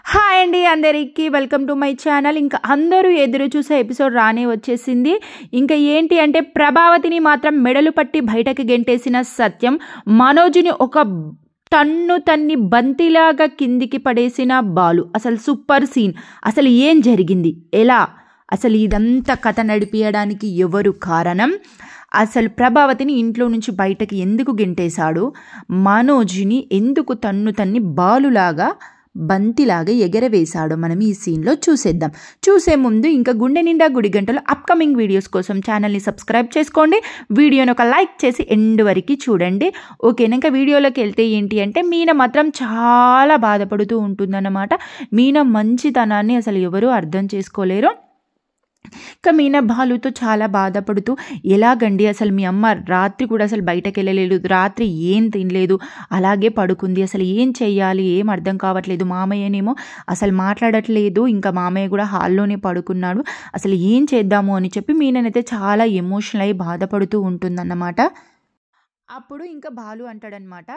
Hi అండి అందరికీ welcome to my channel. ఇంకా అందరూ ఎదురు చూసే ఎపిసోడ్ రానే వచ్చేసింది. ఇంకా ఏంటి అంటే ప్రభావతిని మాత్రం మెడలు పట్టి బయటకు గెంటేసిన సత్యం, మనోజ్ని ఒక తన్ని బంతిలాగా కిందికి పడేసిన బాలు. అసలు సూపర్ సీన్. అసలు ఏం జరిగింది, ఎలా, అసలు ఇదంతా కథ నడిపించడానికి ఎవరు కారణం, అసలు ప్రభావతిని ఇంట్లో నుంచి బయటకి ఎందుకు గెంటేశాడు, మనోజ్ని ఎందుకు తన్ని బాలులాగా బంతిలాగా ఎగరవేశాడో మనం ఈ సీన్లో చూసేద్దాం. చూసే ముందు ఇంకా గుండె నిండా గుడి గంటలు అప్కమింగ్ వీడియోస్ కోసం ఛానల్ని సబ్స్క్రైబ్ చేసుకోండి. వీడియోని ఒక లైక్ చేసి ఎండ్ వరకు చూడండి. ఓకేనా. ఇంకా వీడియోలోకి వెళ్తే ఏంటి అంటే మీన మాత్రం చాలా బాధపడుతూ ఉంటుందన్నమాట. మీన మంచితనాన్ని అసలు ఎవరూ అర్థం చేసుకోలేరు. ఇంకా మీన బాలుతో చాలా బాధపడుతూ, ఎలాగండి అసలు మీ అమ్మ రాత్రి కూడా అసలు బయటకు వెళ్ళలేదు, రాత్రి ఏం తినలేదు, అలాగే పడుకుంది, అసలు ఏం చెయ్యాలి ఏం అర్థం కావట్లేదు, మామయ్యనేమో అసలు మాట్లాడట్లేదు, ఇంకా మామయ్య కూడా హాల్లోనే పడుకున్నాడు, అసలు ఏం చేద్దాము అని చెప్పి మీననైతే చాలా ఎమోషనల్ అయి బాధపడుతూ ఉంటుందన్నమాట. అప్పుడు ఇంకా బాలు అంటాడనమాట,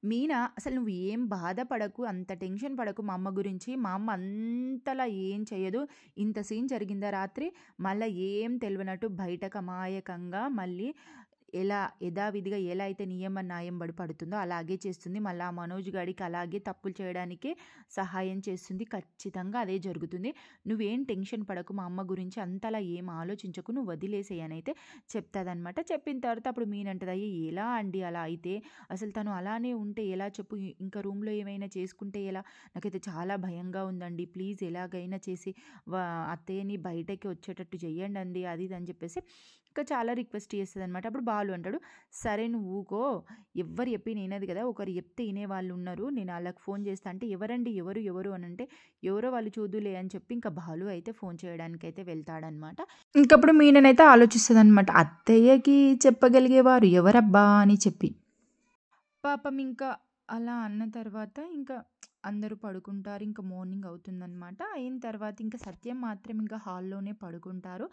మీన అసలు నువ్వు ఏం బాధపడకు, అంత టెన్షన్ పడకు మా అమ్మ గురించి, మా అమ్మ అంతలా ఏం చెయ్యదు, ఇంత సీన్ జరిగిందా రాత్రి, మళ్ళీ ఏం తెలియనట్టు బయటకు అమాయకంగా మళ్ళీ ఎలా యథావిధిగా ఎలా అయితే నియమ న్యాయం బడి పడుతుందో అలాగే చేస్తుంది, మళ్ళీ ఆ మనోజ్ గాడికి అలాగే తప్పులు చేయడానికి సహాయం చేస్తుంది, ఖచ్చితంగా అదే జరుగుతుంది, నువ్వేం టెన్షన్ పడకు, మా అమ్మ గురించి అంతలా ఏం ఆలోచించకు, నువ్వు వదిలేసేయనైతే చెప్తాదనమాట. చెప్పిన తర్వాత అప్పుడు మీనంటది, అయ్యి ఎలా అండి అలా అయితే, అసలు తను అలానే ఉంటే ఎలా చెప్పు, ఇంకా రూమ్లో ఏమైనా చేసుకుంటే ఎలా, నాకైతే చాలా భయంగా ఉందండి, ప్లీజ్ ఎలాగైనా చేసి అత్తయ్యని బయటకి వచ్చేటట్టు చెయ్యండి అండి, అది ఇది అని చెప్పేసి ఇంకా చాలా రిక్వెస్ట్ చేస్తుంది అనమాట. అప్పుడు బాలు అంటాడు, సరే నువ్వు ఊకో, ఎవరు చెప్పి నేనది కదా, ఒకరు చెప్తే వినేవాళ్ళు ఉన్నారు, నేను వాళ్ళకి ఫోన్ చేస్తా అంటే, ఎవరండి ఎవరు అని అంటే, ఎవరో వాళ్ళు చూదులే అని చెప్పి ఇంకా బాలు అయితే ఫోన్ చేయడానికి అయితే వెళ్తాడనమాట. ఇంకప్పుడు మీననైతే ఆలోచిస్తుంది అనమాట, అత్తయ్యకి చెప్పగలిగేవారు ఎవరబ్బా అని చెప్పి. పాపం ఇంకా అలా అన్న తర్వాత ఇంకా అందరూ పడుకుంటారు. ఇంకా మార్నింగ్ అవుతుందన్నమాట. అయిన తర్వాత ఇంకా సత్యం మాత్రం ఇంకా హాల్లోనే పడుకుంటారు.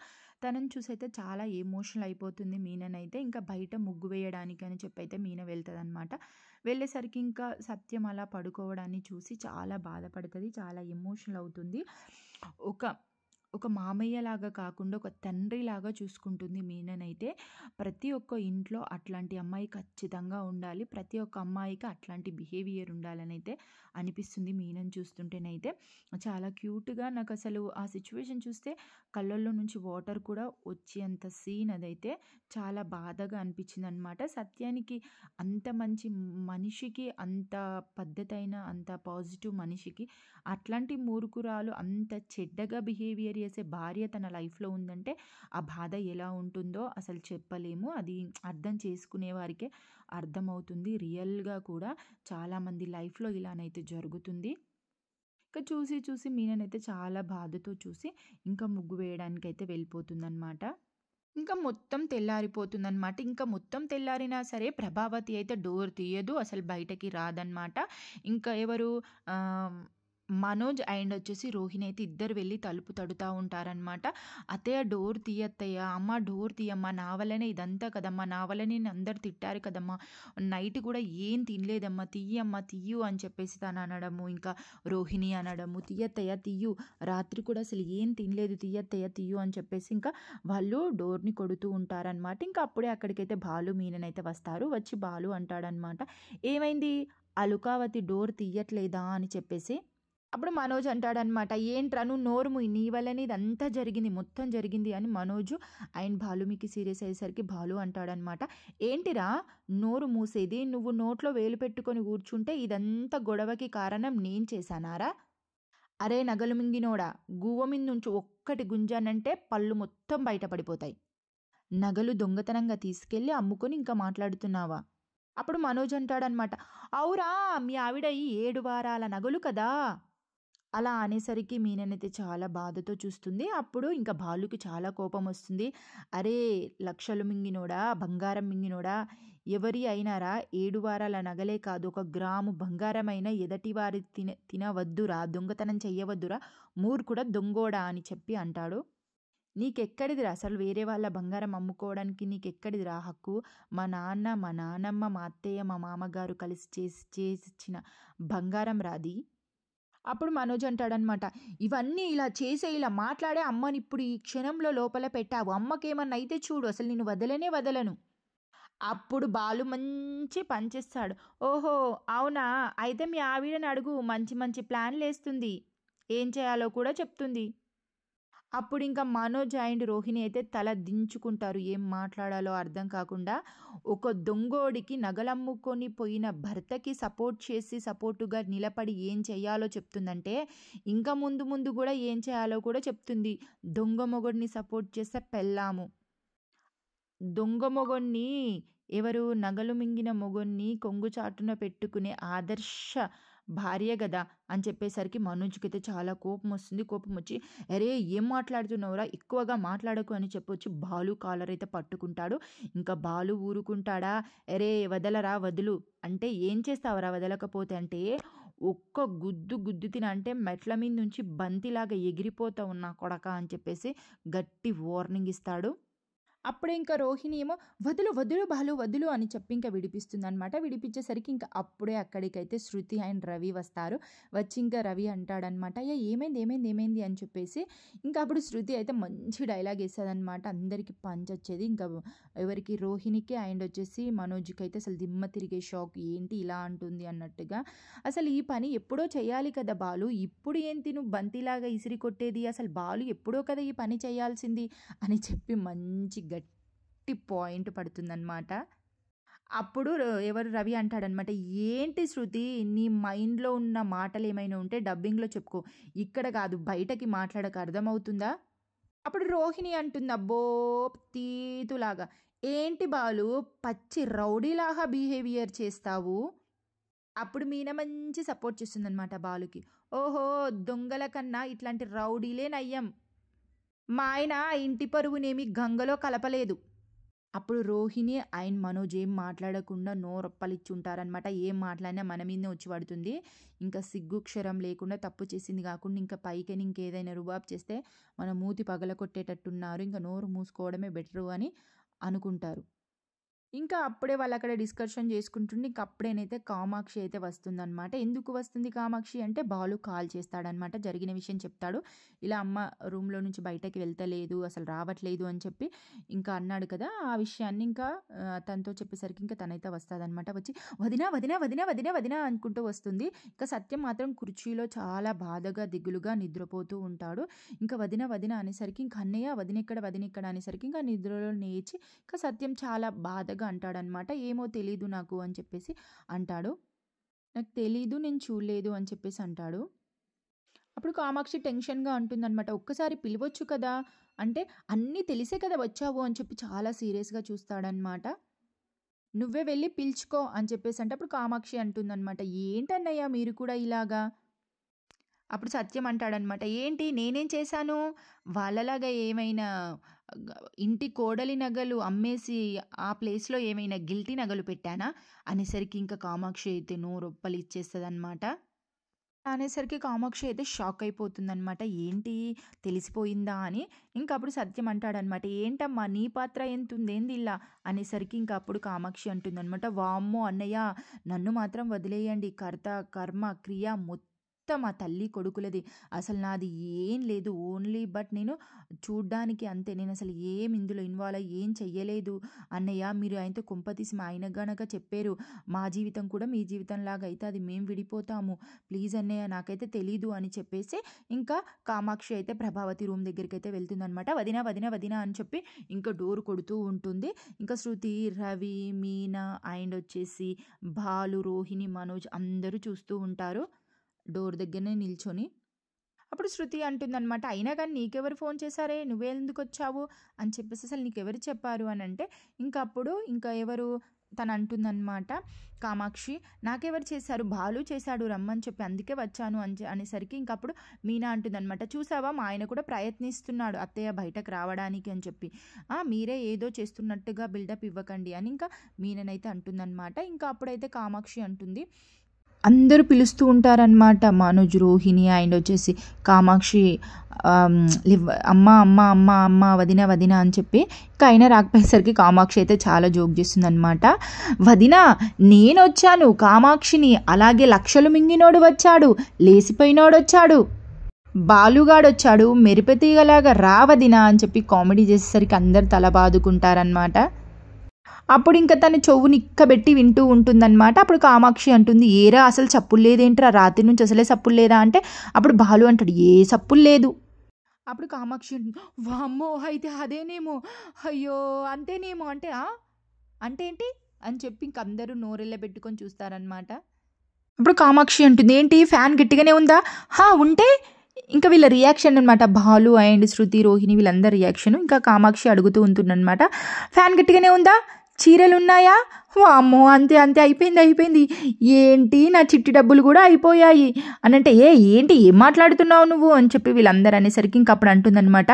తనని చూసైతే చాలా ఎమోషనల్ అయిపోతుంది మీననైతే. ఇంకా బయట ముగ్గు వేయడానికి అని చెప్పి అయితే మీన వెళ్తుందన్నమాట. వెళ్ళేసరికి ఇంకా సత్యం అలా పడుకోవడాన్ని చూసి చాలా బాధపడుతుంది, చాలా ఎమోషనల్ అవుతుంది. ఒక మామయ్యలాగా కాకుండా ఒక తండ్రిలాగా చూసుకుంటుంది మీననైతే. ప్రతి ఒక్క ఇంట్లో అట్లాంటి అమ్మాయి ఖచ్చితంగా ఉండాలి, ప్రతి ఒక్క అమ్మాయికి అట్లాంటి బిహేవియర్ ఉండాలని అయితే అనిపిస్తుంది మీనని చూస్తుంటేనైతే. చాలా క్యూట్గా, నాకు అసలు ఆ సిచ్యువేషన్ చూస్తే కళ్ళల్లో నుంచి వాటర్ కూడా వచ్చేంత సీన్ అదైతే చాలా బాధగా అనిపించింది అనమాట. సత్యానికి అంత మంచి మనిషికి, అంత పద్ధతైన అంత పాజిటివ్ మనిషికి అట్లాంటి మూర్ఖురాలు అంత చెడ్డగా బిహేవియర్ చేసే భార్య తన లైఫ్లో ఉందంటే ఆ బాధ ఎలా ఉంటుందో అసలు చెప్పలేము. అది అర్థం చేసుకునే వారికే అర్థమవుతుంది. రియల్గా కూడా చాలామంది లైఫ్లో ఇలానైతే జరుగుతుంది. ఇంకా చూసి మీననైతే చాలా బాధతో చూసి ఇంకా ముగ్గు వేయడానికి అయితే వెళ్ళిపోతుందన్నమాట. ఇంకా మొత్తం తెల్లారిపోతుందన్నమాట. ఇంకా మొత్తం తెల్లారినా సరే ప్రభావతి అయితే డోర్ తీయదు, అసలు బయటకి రాదన్నమాట. ఇంకా ఎవరు మనోజ్ అండ్ వచ్చేసి రోహిణి అయితే ఇద్దరు వెళ్ళి తలుపు తడుతూ ఉంటారనమాట. అత్తయ్య డోర్ తీయత్తయ్య, అమ్మ డోర్ తీయమ్మా, నా వల్లనే ఇదంతా కదమ్మా, నా వల్లనే అందరు తిట్టారు కదమ్మా, నైట్ కూడా ఏం తినలేదమ్మా, తీయమ్మా తీయు అని చెప్పేసి తను అనడము, ఇంకా రోహిణి అనడము, తీయత్తయ్య తీయు, రాత్రి కూడా అసలు ఏం తినలేదు, తీయత్తయ్య తీయు అని చెప్పేసి ఇంకా వాళ్ళు డోర్ని కొడుతూ ఉంటారనమాట. ఇంకా అప్పుడే అక్కడికైతే బాలు మీననైతే వస్తారు. వచ్చి బాలు అంటాడనమాట, ఏమైంది అలుకావతి డోర్ తీయట్లేదా అని చెప్పేసి. అప్పుడు మనోజ్ అంటాడనమాట, ఏంట్రా నువ్వు నోరు మూయి, నీ వల్లనే ఇదంతా జరిగింది, మొత్తం జరిగింది అని మనోజు అండ్ బాలుమికి సీరియస్ అయ్యేసరికి బాలు అంటాడనమాట, ఏంటిరా నోరు మూసేది, నువ్వు నోట్లో వేలు పెట్టుకొని కూర్చుంటే ఇదంతా గొడవకి కారణం నేను చేశానారా, అరే నగలు మింగినోడా, గువ్వ మీద నుంచి ఒక్కటి గుంజానంటే పళ్ళు మొత్తం బయటపడిపోతాయి, నగలు దొంగతనంగా తీసుకెళ్ళి అమ్ముకొని ఇంకా మాట్లాడుతున్నావా. అప్పుడు మనోజ్ అంటాడనమాట, అవురా మీ ఆవిడ ఈ 7 వారాల నగలు కదా. అలా అనేసరికి మీననైతే చాలా బాధతో చూస్తుంది. అప్పుడు ఇంకా బాలుకి చాలా కోపం వస్తుంది. అరే లక్షలు మింగినోడా, బంగారం మింగినోడా, ఎవరి అయినారా 7 వారాల నగలే కాదు, 1 గ్రాము బంగారమైన ఎదటివారి తినవద్దురా, దొంగతనం చెయ్యవద్దురా, మూర్ఖుడా దొంగోడా అని చెప్పి అంటాడు. నీకెక్కడిదిరా అసలు వేరే వాళ్ళ బంగారం అమ్ముకోవడానికి, నీకెక్కడిదిరా హక్కు, మా నాన్న మా నానమ్మ మా అత్తయ్య మా మామగారు కలిసి చేసిచ్చిన బంగారం రాది. అప్పుడు మనోజ్ అంటాడనమాట, ఇవన్నీ ఇలా చేసే ఇలా మాట్లాడే అమ్మని ఇప్పుడు ఈ క్షణంలో లోపల పెట్టావు, అమ్మకేమన్నా అయితే చూడు, అసలు నేను వదలనే వదలను. అప్పుడు బాలు మంచి పనిచేస్తాడు. ఓహో అవునా, అయితే మీ ఆవిడని అడుగు, మంచి మంచి ప్లాన్లు వేస్తుంది, ఏం చేయాలో కూడా చెప్తుంది. అప్పుడు ఇంకా మనోజ్ అండ్ రోహిణి అయితే తల దించుకుంటారు, ఏం మాట్లాడాలో అర్థం కాకుండా. ఒక దొంగోడికి నగలమ్ముకొని పోయిన భర్తకి సపోర్ట్ చేసి సపోర్టుగా నిలబడి ఏం చేయాలో చెప్తుందంటే, ఇంకా ముందు ముందు కూడా ఏం చేయాలో కూడా చెప్తుంది. దొంగ మొగుడిని సపోర్ట్ చేస్తే పెళ్ళాము, దొంగ మొగుణ్ణి ఎవరు, నగలు మింగిన మొగుణ్ణి కొంగు చాటున పెట్టుకునే ఆదర్శ భార్య గదా అని చెప్పేసరికి మనోజ్కి అయితే చాలా కోపం వస్తుంది. కోపం వచ్చి, అరే ఏం మాట్లాడుతున్నావురా, ఎక్కువగా మాట్లాడకు అని చెప్పొచ్చి బాలు కాలర్ అయితే పట్టుకుంటాడు. ఇంకా బాలు ఊరుకుంటాడా, అరే వదలరా వదులు అంటే, ఏం చేస్తావరా వదలకపోతే అంటే, ఒక్క గుద్దు గుద్దు తిన అంటే మెట్ల మీద నుంచి బంతిలాగా ఎగిరిపోతా ఉన్నా కొడక అని చెప్పేసి గట్టి వార్నింగ్ ఇస్తాడు. అప్పుడే ఇంకా రోహిణి ఏమో వదులు వదులు బాలు వదులు అని చెప్పి ఇంకా విడిపిస్తుంది అనమాట. విడిపించేసరికి ఇంకా అప్పుడే అక్కడికైతే శృతి అండ్ రవి వస్తారు. వచ్చి ఇంకా రవి అంటాడనమాట, అయ్యా ఏమైంది ఏమైంది ఏమైంది అని చెప్పేసి. ఇంకా అప్పుడు శృతి అయితే మంచి డైలాగ్ వేసేదనమాట, అందరికీ పంచ్ వచ్చేది. ఇంకా ఎవరికి, రోహిణికి అండ్ వచ్చేసి మనోజ్కి అయితే అసలు దిమ్మ తిరిగే షాక్, ఏంటి ఇలా అంటుంది అన్నట్టుగా. అసలు ఈ పని ఎప్పుడో చేయాలి కదా బాలు, ఇప్పుడు ఏంటి నువ్వు బంతిలాగా ఇసిరి కొట్టేది, అసలు బాలు ఎప్పుడో కదా ఈ పని చేయాల్సింది అని చెప్పి మంచి గట్టి పాయింట్ పడుతుందన్నమాట. అప్పుడు ఎవరు, రవి అంటాడనమాట, ఏంటి శృతి నీ మైండ్లో ఉన్న మాటలు ఏమైనా ఉంటే డబ్బింగ్లో చెప్పుకో, ఇక్కడ కాదు బయటకి మాట్లాడక, అర్థమవుతుందా. అప్పుడు రోహిణి అంటుంది, అబ్బో తీతులాగా, ఏంటి బాలు పచ్చి రౌడీలాగా బిహేవియర్ చేస్తావు. అప్పుడు మీన మంచి సపోర్ట్ చేస్తుందన్నమాట బాలుకి, ఓహో దొంగల కన్నా ఇట్లాంటి రౌడీలే నయ్యం, మా ఆయన ఇంటి పరువునేమి గంగలో కలపలేదు. అప్పుడు రోహిణి అండ్ మనోజ్ ఏం మాట్లాడకుండా నోరొప్పలిచ్చి ఉంటారనమాట. ఏం మాట్లాడినా మన మీదనే వచ్చి పడుతుంది. ఇంకా సిగ్గు క్షరం లేకుండా తప్పు చేసింది కాకుండా ఇంకా పైకి ఇంకేదైనా రుబాబ్ చేస్తే మన మూతి పగలకొట్టేటట్టున్నారు, ఇంకా నోరు మూసుకోవడమే బెటరు అని అనుకుంటారు. ఇంకా అప్పుడే వాళ్ళు అక్కడ డిస్కషన్ చేసుకుంటుండే. ఇంకా అప్పుడేనైతే కామాక్షి అయితే వస్తుందన్నమాట. ఎందుకు వస్తుంది కామాక్షి అంటే, బాలు కాల్ చేస్తాడనమాట, జరిగిన విషయం చెప్తాడు. ఇలా అమ్మ రూమ్లో నుంచి బయటకి వెళ్తలేదు, అసలు రావట్లేదు అని చెప్పి ఇంకా అన్నాడు కదా. ఆ విషయాన్ని ఇంకా తనతో చెప్పేసరికి ఇంకా తనైతే వస్తుందన్నమాట. వచ్చి వదినా వదినా వదినా వదినా వదినా అనుకుంటూ వస్తుంది. ఇంకా సత్యం మాత్రం కుర్చీలో చాలా బాధగా దిగులుగా నిద్రపోతూ ఉంటాడు. ఇంకా వదిన వదిన అనేసరికి ఇంకా అన్నయ్య వదినెక్కడ అనేసరికి ఇంకా నిద్రలో లేచి ఇంకా సత్యం చాలా బాధగా అంటాడనమాట, ఏమో తెలీదు నాకు అని చెప్పేసి అంటాడు. నాకు తెలీదు, నేను చూడలేదు అని చెప్పేసి అంటాడు. అప్పుడు కామాక్షి టెన్షన్గా అంటుందన్నమాట, ఒక్కసారి పిలవచ్చు కదా అంటే, అన్నీ తెలిసే కదా వచ్చావు అని చెప్పి చాలా సీరియస్గా చూస్తాడనమాట. నువ్వే వెళ్ళి పిలుచుకో అని చెప్పేసి అంటే, అప్పుడు కామాక్షి అంటుందన్నమాట, ఏంటన్నయ్య మీరు కూడా ఇలాగా. అప్పుడు సత్యం అంటాడనమాట, ఏంటి నేనేం చేశాను, వాళ్ళలాగా ఏమైనా ఇంటి కోడలి నగలు అమ్మేసి ఆ ప్లేస్లో ఏమైనా గిల్టీ నగలు పెట్టానా అనేసరికి ఇంకా కామాక్షి అయితే నోరొప్పలు ఇచ్చేస్తుంది అనమాట. అనేసరికి కామాక్షి అయితే షాక్ అయిపోతుందనమాట, ఏంటి తెలిసిపోయిందా అని. ఇంకా అప్పుడు సత్యం అంటాడనమాట, ఏంటమ్మా నీ పాత్ర ఎంత ఉంది ఏంది ఇలా అనేసరికి ఇంకా అప్పుడు కామాక్షి అంటుందన్నమాట, వామ్మో అన్నయ్య నన్ను మాత్రం వదిలేయండి, కర్త కర్మ క్రియ మొత్తం మా తల్లి కొడుకులది, అసలు నాది ఏం లేదు, ఓన్లీ బట్ నేను చూడ్డానికి అంతే, నేను అసలు ఏం ఇందులో ఇన్వాల్వ్ అయ్యి ఏం చెయ్యలేదు అన్నయ్య, మీరు ఆయనతో కొంపతీసి మా ఆయన గనక చెప్పారు మా జీవితం కూడా మీ జీవితంలాగా అయితే అది మేము విడిపోతాము, ప్లీజ్ అన్నయ్య నాకైతే తెలీదు అని చెప్పేసి ఇంకా కామాక్షి అయితే ప్రభావతి రూమ్ దగ్గరికి అయితే వెళ్తుందనమాట. వదినా వదినా వదినా అని చెప్పి ఇంకా డోర్ కొడుతూ ఉంటుంది. ఇంకా శృతి, రవి, మీనా అండ్ వచ్చేసి బాలు, రోహిణి, మనోజ్ అందరూ చూస్తూ ఉంటారు డోర్ దగ్గరనే నిల్చొని. అప్పుడు శృతి అంటుందన్నమాట, అయినా కానీ నీకెవరు ఫోన్ చేశారే, నువ్వెందుకు వచ్చావు అని చెప్పేసి, అసలు నీకెవరు చెప్పారు అని అంటే, ఇంకా అప్పుడు ఇంకా ఎవరు తను అంటుందన్నమాట, కామాక్షి నాకెవరు చేశారు, బాలు చేశాడు రమ్మని చెప్పి అందుకే వచ్చాను అనేసరికి ఇంకా అప్పుడు మీనా అంటుందన్నమాట, చూసావా మా ఆయన కూడా ప్రయత్నిస్తున్నాడు అత్తయ్య బయటకు రావడానికి అని చెప్పి, మీరే ఏదో చేస్తున్నట్టుగా బిల్డప్ ఇవ్వకండి అని ఇంకా మీననైతే అంటుందన్నమాట. ఇంకా అప్పుడైతే కామాక్షి అంటుంది, అందరూ పిలుస్తూ ఉంటారనమాట, మనోజ్, రోహిణి అండ్ వచ్చేసి కామాక్షి అమ్మ అమ్మ అమ్మ అమ్మ వదిన వదిన అని చెప్పి. ఇంకా అయినా రాకపోయేసరికి కామాక్షి అయితే చాలా జోక్ చేస్తుంది అనమాట. వదిన నేను వచ్చాను కామాక్షిని, అలాగే లక్షలు మింగినోడు వచ్చాడు, లేసిపోయినోడు వచ్చాడు, బాలుగాడు వచ్చాడు, మెరుపుతీగలాగా రా వదిన అని చెప్పి కామెడీ చేసేసరికి అందరు తల బాదుకుంటారనమాట. అప్పుడు ఇంకా తన చెవు నిక్కబెట్టి వింటూ ఉంటుందన్నమాట. అప్పుడు కామాక్షి అంటుంది, ఏరా అసలు చప్పులు లేదేంట్రా, రాత్రి నుంచి అసలే చప్పులు లేదా అంటే అప్పుడు బాలు అంటాడు, ఏ చప్పులు లేదు. అప్పుడు కామాక్షి అంటుంది, వామ్మో అయితే అదేనేమో, అయ్యో అంతేనేమో అంటే అంటే ఏంటి అని చెప్పి ఇంక అందరూ నోరెళ్ళ పెట్టుకొని చూస్తారనమాట. అప్పుడు కామాక్షి అంటుంది, ఏంటి ఫ్యాన్ గట్టిగానే ఉందా, ఉంటే ఇంకా వీళ్ళ రియాక్షన్ అనమాట. బాలు అండ్ శృతి, రోహిణి వీళ్ళందరి రియాక్షన్. ఇంకా కామాక్షి అడుగుతూ ఉంటుందన్నమాట, ఫ్యాన్ గట్టిగానే ఉందా, చీరలు ఉన్నాయా, అమ్మో అంతే అంతే అయిపోయింది, ఏంటి నా చిట్టి డబ్బులు కూడా అయిపోయాయి అని అంటే, ఏంటి ఏం మాట్లాడుతున్నావు నువ్వు అని చెప్పి వీళ్ళందరూ అనేసరికి ఇంక అప్పుడు అంటుందన్నమాట,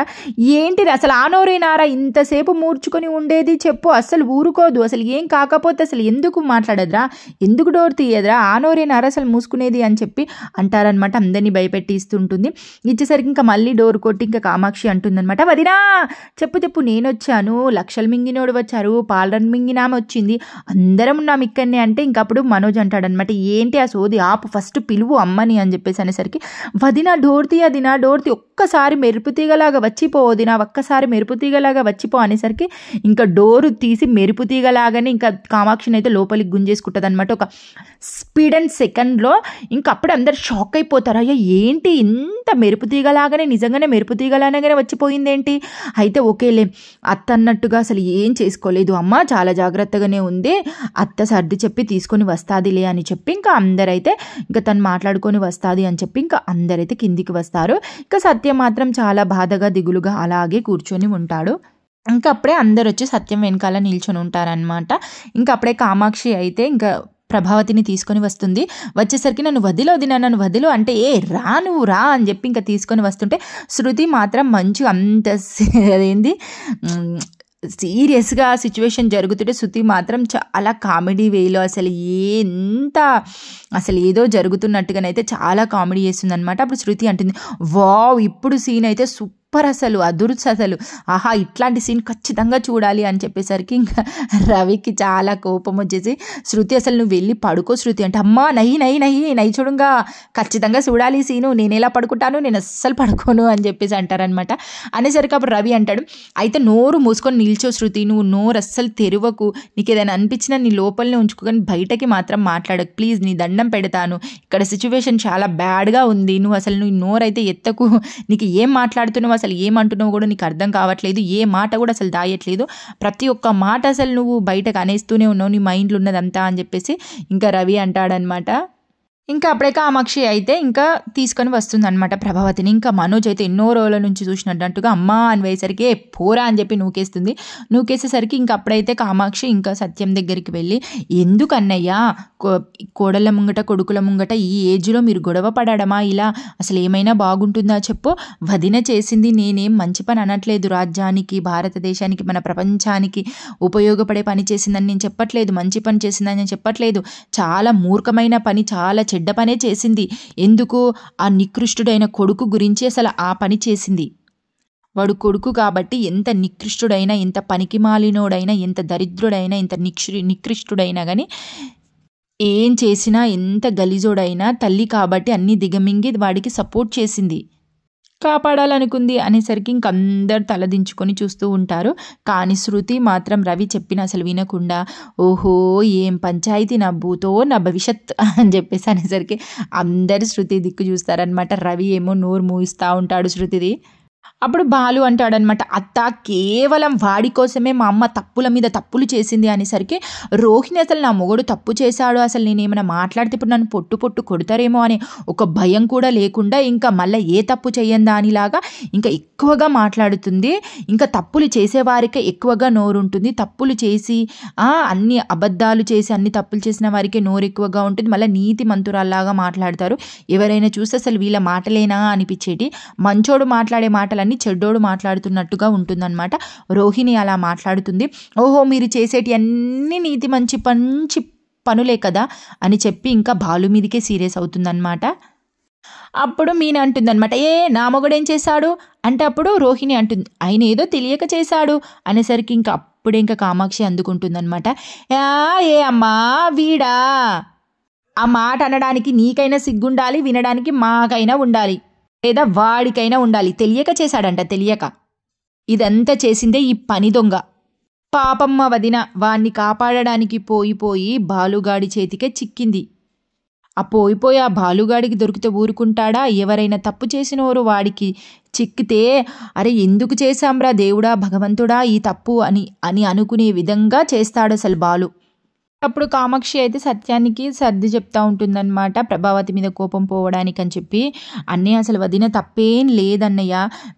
ఏంటిది అసలు ఆనోరేనారా ఇంతసేపు మూర్చుకొని ఉండేది చెప్పు, అసలు ఊరుకోదు, అసలు ఏం కాకపోతే అసలు ఎందుకు మాట్లాడదురా, ఎందుకు డోర్ తీయదురా, ఆనోరేనారా అసలు మూసుకునేది అని చెప్పి అంటారనమాట. అందరినీ భయపెట్టి ఇస్తుంటుంది. ఇచ్చేసరికి ఇంకా మళ్ళీ డోర్ కొట్టి ఇంకా కామాక్షి అంటుందన్నమాట, వదినా చెప్పు నేను వచ్చాను, లక్షలు మింగినోడు వచ్చారు, పాలరన్ మింగినామె వచ్చింది, అందరం ఉన్నాం ఇక్కడనే అంటే ఇంకప్పుడు మనోజ్ అంటాడనమాట, ఏంటి ఆ సోది ఆపు, ఫస్ట్ పిలువు అమ్మని అని చెప్పేసి అనేసరికి, వదిన డోర్ తీ, అదినా డోర్ తీ, ఒక్కసారి మెరుపుతీగలాగా వచ్చిపో వదినా, ఒక్కసారి మెరుపుతీగలాగా వచ్చిపో అనేసరికి ఇంకా డోరు తీసి మెరుపుతీగలాగానే ఇంకా కామాక్షిని అయితే లోపలికి గుంజేసుకుంటుంది అనమాట. ఒక స్పీడ్ అండ్ సెకండ్లో ఇంకా అప్పుడు అందరు షాక్ అయిపోతారు, అయ్యో ఏంటి ఇంత మెరుపుతీగలాగానే నిజంగానే మెరుపుతీగలాగానే వచ్చిపోయిందేంటి, అయితే ఓకేలే అత్త అన్నట్టుగా అసలు ఏం చేసుకోలేదు అమ్మ, చాలా జాగ్రత్తగానే ఉంది, అత్త సర్ది చెప్పి తీసుకొని వస్తాదిలే అని చెప్పి ఇంకా అందరైతే ఇంకా తను మాట్లాడుకొని వస్తుంది అని చెప్పి ఇంకా అందరైతే కిందికి వస్తారు. ఇంకా సత్యం మాత్రం చాలా బాధగా దిగులుగా అలాగే కూర్చొని ఉంటాడు. ఇంకా అప్పుడే అందరు వచ్చి సత్యం వెనకాల నిల్చొని ఉంటారనమాట. ఇంకా అప్పుడే కామాక్షి అయితే ఇంకా ప్రభావతిని తీసుకొని వస్తుంది. వచ్చేసరికి నన్ను వదిలు అంటే రా నువ్వు రా అని చెప్పి ఇంకా తీసుకొని వస్తుంటే శృతి మాత్రం మంచి అంత అదేంది సీరియస్గా సిచ్యువేషన్ జరుగుతుంటే శృతి మాత్రం చాలా కామెడీ వేలో అసలు ఏదో జరుగుతున్నట్టుగానైతే చాలా కామెడీ చేస్తుంది అనమాట. అప్పుడు శృతి అంటుంది, వావ్ ఇప్పుడు సీన్ అయితే సూపర్, అసలు అదుర్స్, అసలు ఆహా ఇట్లాంటి సీన్ ఖచ్చితంగా చూడాలి అని చెప్పేసరికి ఇంకా రవికి చాలా కోపం వచ్చేసి, శృతి అసలు నువ్వు వెళ్ళి పడుకో శృతి అంటే, అమ్మా నై చూడంగా ఖచ్చితంగా చూడాలి ఈ సీను, నేను ఎలా పడుకుంటాను, నేను అస్సలు పడుకోను అని చెప్పేసి అంటారనమాట. అనేసరికి అప్పుడు రవి అంటాడు, అయితే నోరు మూసుకొని నిల్చో శృతి, నువ్వు నోరు అస్సలు తెరవకు, నీకు ఏదైనా అనిపించినా నీ లోపలనే ఉంచుకో కానీ బయటకి మాత్రం మాట్లాడకు ప్లీజ్, నీ దండం పెడతాను, ఇక్కడ సిచ్యువేషన్ చాలా బ్యాడ్గా ఉంది, నువ్వు నోరు అయితే ఎత్తకు, నీకు ఏం మాట్లాడుతున్నావు అసలు ఏమంటున్నావు కూడా నీకు అర్థం కావట్లేదు, ఏ మాట కూడా అసలు దాయట్లేదు, ప్రతి ఒక్క మాట అసలు నువ్వు బయటకు అనేస్తూనే ఉన్నావు, నీ మైండ్లో ఉన్నదంతా అని చెప్పేసి ఇంకా రవి అంటాడనమాట. ఇంకా అప్పుడే కామాక్షి అయితే ఇంకా తీసుకొని వస్తుంది అనమాట ప్రభావతిని. ఇంకా మనోజ్ అయితే ఎన్నో రోజుల నుంచి చూసినట్టుగా అమ్మా అని వేసరికి పోరా అని చెప్పి నూకేసేసరికి ఇంకా అప్పుడైతే కామాక్షి ఇంకా సత్యం దగ్గరికి వెళ్ళి, ఎందుకు అన్నయ్య కోడళ్ళ ముంగట కొడుకుల ముంగట ఈ ఏజ్లో మీరు గొడవ పడడమా, ఇలా అసలు ఏమైనా బాగుంటుందా చెప్పు, వదిన చేసింది నేనేం మంచి పని అనట్లేదు, రాజ్యానికి భారతదేశానికి మన ప్రపంచానికి ఉపయోగపడే పని చేసిందని నేను చెప్పట్లేదు, మంచి పని చేసిందని నేను చెప్పట్లేదు, చాలా మూర్ఖమైన పని, చాలా చెడ్డ పనే చేసింది, ఎందుకు ఆ నికృష్టుడైన కొడుకు గురించి అసలు ఆ పని చేసింది, వాడు కొడుకు కాబట్టి ఎంత నికృష్టుడైనా, ఎంత పనికిమాలినోడైనా, ఎంత దరిద్రుడైనా, ఎంత నికృష్టుడైనా కానీ ఏం చేసినా, ఎంత గలీజోడైనా తల్లి కాబట్టి అన్ని దిగమింగి వాడికి సపోర్ట్ చేసింది, కాపాడాలనుకుంది అనేసరికి ఇంకందరు తలదించుకొని చూస్తూ ఉంటారు. కానీ శృతి మాత్రం రవి చెప్పిన అసలు వినకుండా, ఓహో ఏం పంచాయతీ నా భూతో నా భవిష్యత్ అని చెప్పేసి అనేసరికి అందరు శృతి దిక్కు చూస్తారనమాట. రవి ఏమో నోరు మూయిస్తూ ఉంటాడు శృతిది. అప్పుడు బాలు అంటాడనమాట, అత్త కేవలం వాడి కోసమే మా అమ్మ తప్పుల మీద తప్పులు చేసింది అనేసరికి రోహిణి అసలు నా మొగుడు తప్పు చేశాడు, అసలు నేనేమైనా మాట్లాడితే ఇప్పుడు నన్ను పొట్టు కొడతారేమో అని ఒక భయం కూడా లేకుండా ఇంకా మళ్ళీ ఏ తప్పు చెయ్యందా అనిలాగా ఇంకా ఎక్కువగా మాట్లాడుతుంది. ఇంకా తప్పులు చేసేవారికే ఎక్కువగా నోరు ఉంటుంది, తప్పులు చేసి అన్ని అబద్ధాలు చేసి అన్ని తప్పులు చేసిన వారికే నోరు ఎక్కువగా ఉంటుంది, మళ్ళీ నీతి మంతురాల్లాగా మాట్లాడతారు. ఎవరైనా చూస్తే అసలు వీళ్ళ మాటలేనా అనిపించేటి, మంచోడు మాట్లాడే మాటలన్నీ చెడ్డోడు మాట్లాడుతున్నట్టుగా ఉంటుందన్నమాట. రోహిణి అలా మాట్లాడుతుంది. ఓహో మీరు చేసేటి అన్ని నీతి మంచి పనులే కదా అని చెప్పి ఇంకా బాలు మీదకే సీరియస్ అవుతుందన్నమాట. అప్పుడు మీనా అంటుందన్నమాట, ఏ నా మొగుడేం చేశాడు అంటే అప్పుడు రోహిణి అంటుంది, ఆయన ఏదో తెలియక చేశాడు అనేసరికి ఇంకా అప్పుడే ఇంకా కామాక్షి అందుకుంటుందన్నమాట. "ఆ, ఏ అమ్మా వీడా, ఆ మాట అనడానికి నీకైనా సిగ్గుండాలి, వినడానికి మాకైనా ఉండాలి, లేదా వాడికైనా ఉండాలి. తెలియక చేశాడంట, తెలియక. ఇదంతా చేసిందే ఈ పని దొంగ. పాపమ్మ వదిన వాణ్ణి కాపాడడానికి పోయి బాలుగాడి చేతికే చిక్కింది. ఆ బాలుగాడికి దొరికితే ఊరుకుంటాడా? ఎవరైనా తప్పు చేసినోరు వాడికి చిక్కితే, అరే ఎందుకు చేశాంరా దేవుడా భగవంతుడా ఈ తప్పు అని అని అనుకునే విధంగా చేస్తాడు అసలు బాలు. అప్పుడు కామాక్షి అయితే సత్యానికి సర్ది చెప్తా ఉంటుందన్నమాట, ప్రభావతి మీద కోపం పోవడానికి అని చెప్పి. అన్నయ్య అసలు వదిన తప్పేం లేదన్నయ్య,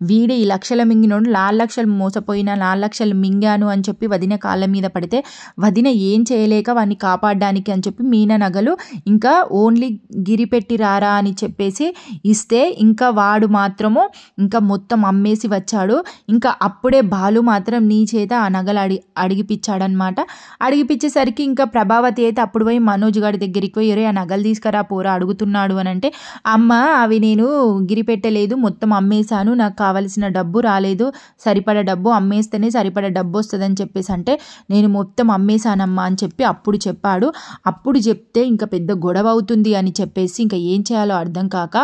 వీడే ఈ లక్షల మింగినోడు, 4 లక్షలు మోసపోయినా 4 లక్షలు మింగాను అని చెప్పి వదిన కాళ్ళ మీద పడితే వదిన ఏం చేయలేక వాడిని కాపాడడానికి అని చెప్పి మీనా నగలు ఇంకా ఓన్లీ గిరి పెట్టి రారా అని చెప్పేసి ఇస్తే, ఇంకా వాడు మాత్రము ఇంకా మొత్తం అమ్మేసి వచ్చాడు. ఇంకా అప్పుడే బాలు మాత్రం నీ చేత ఆ నగలు అడిగిపించాడనమాట. అడిగిపించేసరికి ఇంకా ప్రభావతి అయితే అప్పుడు పోయి మనోజ్ గారి దగ్గరికి పోయి, ఆ నగలు తీసుకురా పోరా అడుగుతున్నాడు అని అంటే, అమ్మ అవి నేను గిరి పెట్టలేదు, మొత్తం అమ్మేశాను, నాకు కావలసిన డబ్బు రాలేదు, సరిపడ డబ్బు అమ్మేస్తేనే సరిపడ డబ్బు వస్తుందని చెప్పేసి అంటే, నేను మొత్తం అమ్మేశానమ్మా అని చెప్పి అప్పుడు చెప్పాడు. అప్పుడు చెప్తే ఇంకా పెద్ద గొడవ అవుతుంది అని చెప్పేసి ఇంకా ఏం చేయాలో అర్థం కాక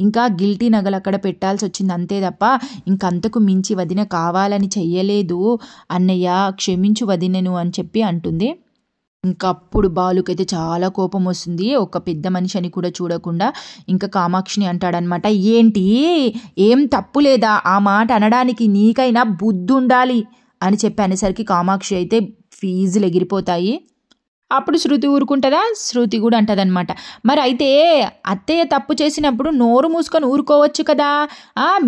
ఇంకా గిల్టీ నగలు అక్కడ పెట్టాల్సి వచ్చింది, అంతే తప్ప ఇంకంతకు మించి వదిన కావాలని చెయ్యలేదు అన్నయ్య, క్షమించు వదినను అని చెప్పి అంటుంది. ఇంకా అప్పుడు బాలుకైతే చాలా కోపం వస్తుంది. ఒక పెద్ద మనిషి అని కూడా చూడకుండా ఇంకా కామాక్షిని అంటాడనమాట, ఏంటి ఏం తప్పు లేదా, ఆ మాట అనడానికి నీకైనా బుద్ధి ఉండాలి అని చెప్పి అనేసరికి కామాక్షి అయితే ఫీజులు ఎగిరిపోతాయి. అప్పుడు శృతి ఊరుకుంటుందా? శృతి కూడా అంటదనమాట, మరి అయితే అత్తయ్య తప్పు చేసినప్పుడు నోరు మూసుకొని ఊరుకోవచ్చు కదా,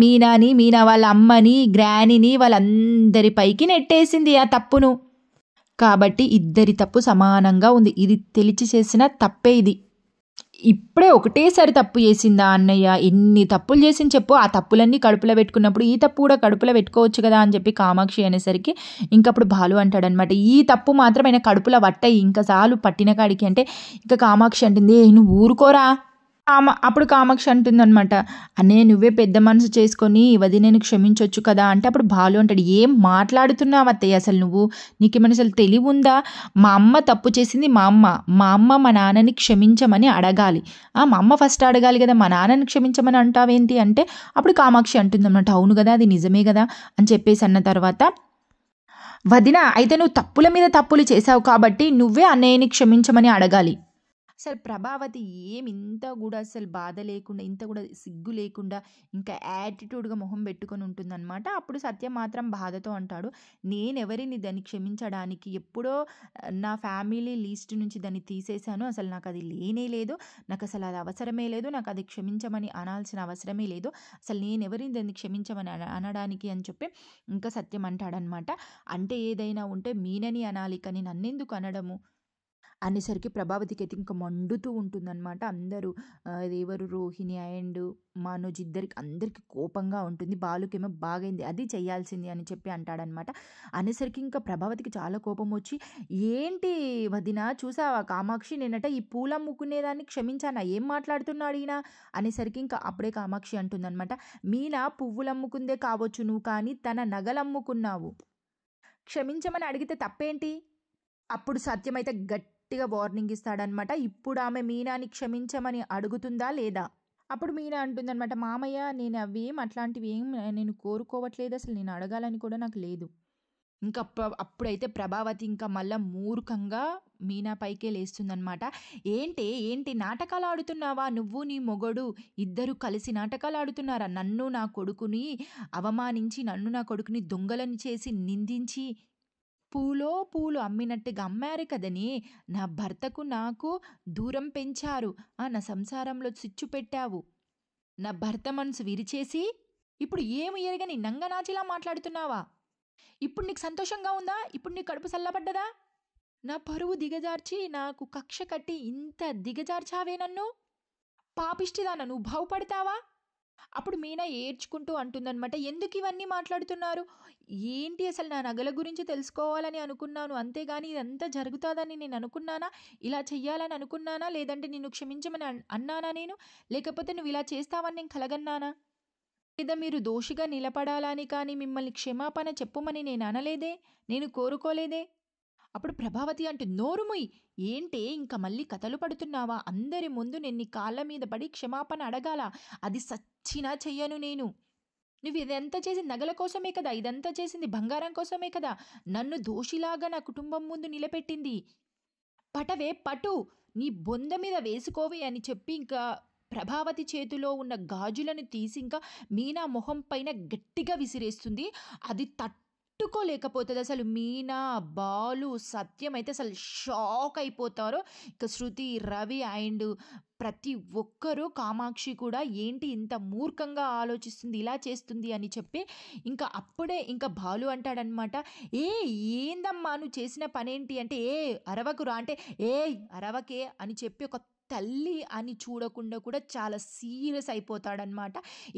మీనా వాళ్ళ అమ్మని గ్రానీని వాళ్ళందరి పైకి నెట్టేసింది ఆ తప్పును, కాబట్టి ఇద్దరి తప్పు సమానంగా ఉంది, ఇది తెలిసి చేసిన తప్పే ఇది. ఇప్పుడే ఒకటేసారి తప్పు చేసిందా అన్నయ్య, ఎన్ని తప్పులు చేసింది చెప్పు, ఆ తప్పులన్నీ కడుపులో పెట్టుకున్నప్పుడు ఈ తప్పు కూడా కడుపులో పెట్టుకోవచ్చు కదా అని చెప్పి కామాక్షి అనేసరికి ఇంకప్పుడు బాలు అంటాడనమాట, ఈ తప్పు మాత్రం ఆయన కడుపులో పట్టాయి, ఇంకా చాలు పట్టిన కాడికి అంటే ఇంకా కామాక్షి అంటుంది, నువ్వు ఊరుకోరా. అప్పుడు కామాక్షి అంటుందన్నమాట, అన్నయ్య నువ్వే పెద్ద మనసు చేసుకొని వదినని క్షమించవచ్చు కదా అంటే అప్పుడు బాలు అంటాడు, ఏం మాట్లాడుతున్నావు అత్తయ్య, అసలు నువ్వు నీకేమైనా అసలు తెలివి ఉందా, మా అమ్మ తప్పు చేసింది, మా అమ్మ మా నాన్నని క్షమించమని అడగాలి, మా అమ్మ ఫస్ట్ అడగాలి కదా, మా నాన్నని క్షమించమని అంటావేంటి అంటే అప్పుడు కామాక్షి అంటుందన్నమాట, అవును కదా అది నిజమే కదా అని చెప్పేసి అన్న తర్వాత, వదిన అయితే నువ్వు తప్పుల మీద తప్పులు చేసావు కాబట్టి నువ్వే అన్నయ్యని క్షమించమని అడగాలి. అసలు ప్రభావతి ఇంత కూడా అసలు బాధ లేకుండా, ఇంత కూడా సిగ్గు లేకుండా ఇంకా యాటిట్యూడ్గా మొహం పెట్టుకొని ఉంటుందన్నమాట. అప్పుడు సత్యం మాత్రం బాధతో అంటాడు, నేనెవరిని దాన్ని క్షమించడానికి, ఎప్పుడో నా ఫ్యామిలీ లిస్ట్ నుంచి దాన్ని తీసేశాను, అసలు నాకు అది లేనే లేదు, నాకు అసలు అది అవసరమే లేదు, నాకు అది క్షమించమని అనాల్సిన అవసరమే లేదు, అసలు నేనెవరిని దాన్ని క్షమించమని అనడానికి అని చెప్పి ఇంకా సత్యం అంటాడనమాట. అంటే ఏదైనా ఉంటే మీనని అనాలి కానీ నన్నెందుకు అనడము అనేసరికి ప్రభావతికి అయితే ఇంకా మండుతూ ఉంటుందన్నమాట. అందరూ ఎవరు రోహిణి అండ్ మనోజ్ అందరికి కోపంగా ఉంటుంది. బాలుకేమో బాగైంది, అది చేయాల్సింది అని చెప్పి అంటాడనమాట. అనేసరికి ఇంకా ప్రభావతికి చాలా కోపం వచ్చి, ఏంటి వదిన చూసావా కామాక్షి, నేనట ఈ పూలు అమ్ముకునేదాన్ని క్షమించానా, ఏం మాట్లాడుతున్నాడు ఈయన అనేసరికి ఇంకా అప్పుడే కామాక్షి అంటుందన్నమాట, మీనా పువ్వులు అమ్ముకుందే కావచ్చు నువ్వు, కానీ తన నగలు అమ్ముకున్నావు, క్షమించమని అడిగితే తప్పేంటి. అప్పుడు సత్యం అయితే గట్టిగా వార్నింగ్ ఇస్తాడనమాట, ఇప్పుడు ఆమె మీనాని క్షమించమని అడుగుతుందా లేదా. అప్పుడు మీనా అంటుందన్నమాట, మామయ్య నేను అట్లాంటివి ఏం నేను కోరుకోవట్లేదు, అసలు నేను అడగాలని కూడా నాకు లేదు. ఇంకా అప్పుడైతే ప్రభావతి ఇంకా మళ్ళా మూర్ఖంగా మీనా పైకే లేస్తుందనమాట. ఏంటి నాటకాలు ఆడుతున్నావా, నువ్వు నీ మొగడు ఇద్దరు కలిసి నాటకాలు ఆడుతున్నారా, నన్ను నా కొడుకుని అవమానించి, నన్ను నా కొడుకుని దొంగలని చేసి నిందించి పూలు అమ్మినట్టుగా అమ్మారు కదని, నా భర్తకు నాకు దూరం పెంచారు, నా సంసారంలో చిచ్చు పెట్టావు, నా భర్త మనసు విరిచేసి ఇప్పుడు ఏమి ఎరగని నంగనాచిలా మాట్లాడుతున్నావా, ఇప్పుడు నీకు సంతోషంగా ఉందా, ఇప్పుడు నీ కడుపు చల్లబడ్డదా, నా పరువు దిగజార్చి నాకు కక్ష కట్టి ఇంత దిగజార్చావే నన్ను, పాపిష్టిదాన నువ్వు బాగుపడతావా. అప్పుడు మీనా ఏడ్చుకుంటూ అంటుందన్నమాట, ఎందుకు ఇవన్నీ మాట్లాడుతున్నారు? ఏంటి అసలు నా నగల గురించి తెలుసుకోవాలని అనుకున్నాను. అంతేగాని ఇదంతా జరుగుతాదని నేను అనుకున్నానా? ఇలా చెయ్యాలని అనుకున్నానా? లేదంటే నిన్ను క్షమించమని అన్నానా నేను? లేకపోతే నువ్వు ఇలా చేస్తావని నేను కలగన్నానా? లేదా మీరు దోషిగా నిలబడాలని కానీ మిమ్మల్ని క్షమాపణ చెప్పుమని నేను అనలేదే, నేను కోరుకోలేదే. అప్పుడు ప్రభావతి అంటూ నోరుముయ్, ఏంటే ఇంక మళ్ళీ కథలు పడుతున్నావా? అందరి ముందు నేను నీ కాళ్ళ మీద పడి క్షమాపణ అడగాల? అది సచ్చినా చెయ్యను నేను. నువ్వు ఇదంతా చేసింది నగల కోసమే కదా, ఇదంతా చేసింది బంగారం కోసమే కదా నన్ను దోషిలాగా నా కుటుంబం ముందు నిలబెట్టింది. పటవే పటు, నీ బొంద మీద వేసుకోవే అని చెప్పి ఇంకా ప్రభావతి చేతిలో ఉన్న గాజులను తీసి ఇంకా మీనా మొహం పైన గట్టిగా విసిరేస్తుంది. అది తట్టుకోలేకపోతుంది అసలు. మీనా, బాలు, సత్యం అయితే అసలు షాక్ అయిపోతారు. ఇక శృతి, రవి అండ్ ప్రతి ఒక్కరూ, కామాక్షి కూడా ఏంటి ఇంత మూర్ఖంగా ఆలోచిస్తుంది, ఇలా చేస్తుంది అని చెప్పి ఇంకా అప్పుడే ఇంకా బాలు అంటాడనమాట, ఏందమ్మా నువ్వు చేసిన పనేంటి అంటే, అరవకురా అంటే, అరవకే అని చెప్పి ఒక తల్లి అని చూడకుండా కూడా చాలా సీరియస్ అయిపోతాడనమాట.